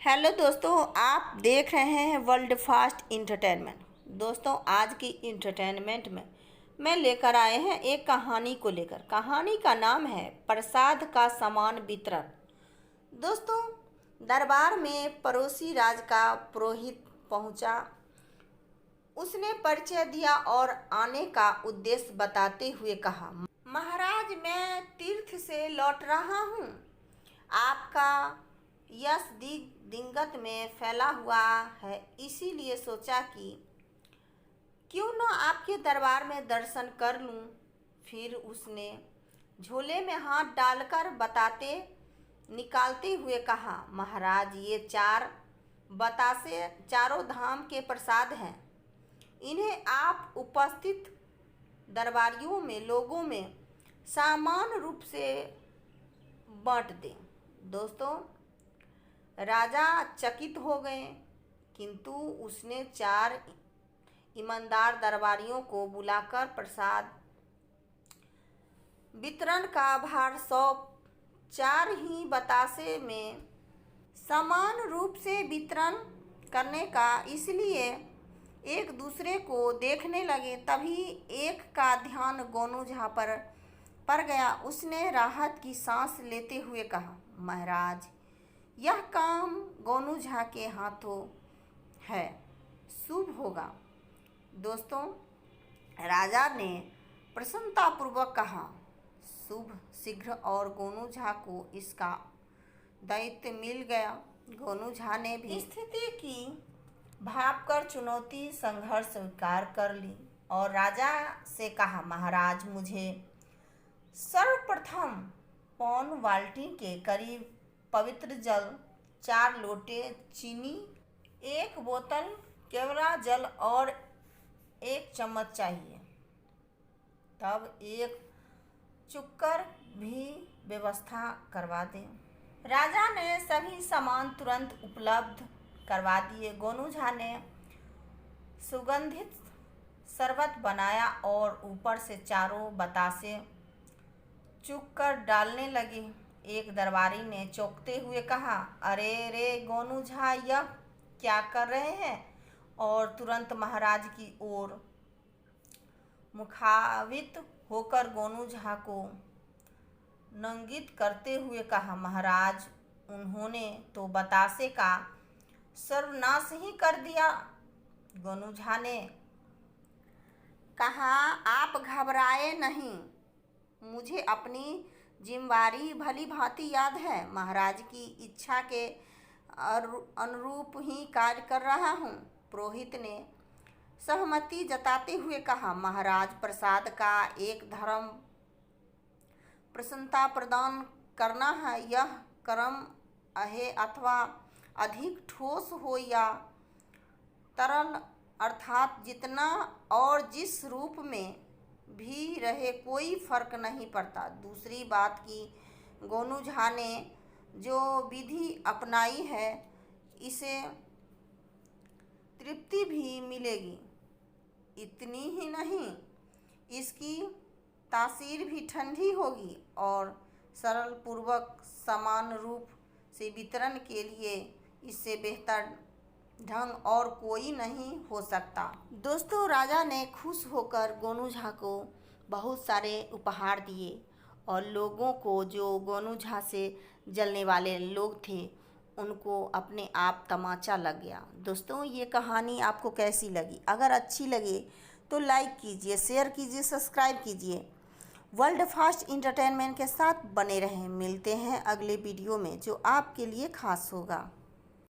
Hello दोस्तों, आप देख रहे हैं वर्ल्ड फास्ट इंटरटेनमेंट। दोस्तों, आज की इंटरटेनमेंट में मैं लेकर आए हैं एक कहानी को लेकर। कहानी का नाम है प्रसाद का समान वितरण। दोस्तों, दरबार में पड़ोसी राज का पुरोहित पहुंचा। उसने परिचय दिया और आने का उद्देश्य बताते हुए कहा, महाराज, मैं तीर्थ से लौट रहा हूँ। आपका यश दिग्गत में फैला हुआ है, इसीलिए सोचा कि क्यों न आपके दरबार में दर्शन कर लूं। फिर उसने झोले में हाथ डालकर बताते निकालते हुए कहा, महाराज, ये 4 बतासे चारों धाम के प्रसाद हैं। इन्हें आप उपस्थित दरबारियों में लोगों में समान रूप से बांट दें। दोस्तों, राजा चकित हो गए, किंतु उसने 4 ईमानदार दरबारियों को बुलाकर प्रसाद वितरण का भार सौंप 4 ही बतासे में समान रूप से वितरण करने का। इसलिए एक दूसरे को देखने लगे। तभी एक का ध्यान गोनू झा पर पड़ गया। उसने राहत की सांस लेते हुए कहा, महाराज, यह काम गोनू झा के हाथों है, शुभ होगा। दोस्तों, राजा ने प्रसन्नतापूर्वक कहा, शुभ शीघ्र, और गोनू झा को इसका दायित्व मिल गया। गोनू झा ने भी स्थिति की भांपकर चुनौती संघर्ष स्वीकार कर ली और राजा से कहा, महाराज, मुझे सर्वप्रथम पौन बाल्टी के करीब पवित्र जल, 4 लोटे चीनी, 1 बोतल केवड़ा जल और 1 चम्मच चाहिए। तब 1 चुक्कर भी व्यवस्था करवा दें। राजा ने सभी सामान तुरंत उपलब्ध करवा दिए। गोनू झा ने सुगंधित शरबत बनाया और ऊपर से चारों बतासे चुक कर डालने लगे। एक दरबारी ने चौंकते हुए कहा, अरे रे गोनू झा, यह क्या कर रहे हैं? और तुरंत महाराज की ओर मुखावित होकर गोनू झा को नंगित करते हुए कहा, महाराज, उन्होंने तो बतासे का सर्वनाश ही कर दिया। गोनू झा ने कहा, आप घबराए नहीं, मुझे अपनी जिम्मेवारी भली भांति याद है। महाराज की इच्छा के अनुरूप ही कार्य कर रहा हूँ। पुरोहित ने सहमति जताते हुए कहा, महाराज, प्रसाद का एक धर्म प्रसन्नता प्रदान करना है। यह कर्म है अथवा अधिक ठोस हो या तरल, अर्थात जितना और जिस रूप में भी रहे, कोई फर्क नहीं पड़ता। दूसरी बात कि गोनू झा ने जो विधि अपनाई है, इसे तृप्ति भी मिलेगी। इतनी ही नहीं, इसकी तासीर भी ठंडी होगी और सरल पूर्वक समान रूप से वितरण के लिए इससे बेहतर ढंग और कोई नहीं हो सकता। दोस्तों, राजा ने खुश होकर गोनू झा को बहुत सारे उपहार दिए और लोगों को, जो गोनू झा से जलने वाले लोग थे, उनको अपने आप तमाचा लग गया। दोस्तों, ये कहानी आपको कैसी लगी? अगर अच्छी लगे तो लाइक कीजिए, शेयर कीजिए, सब्सक्राइब कीजिए। वर्ल्ड फास्ट इंटरटेनमेंट के साथ बने रहें। मिलते हैं अगले वीडियो में जो आपके लिए खास होगा।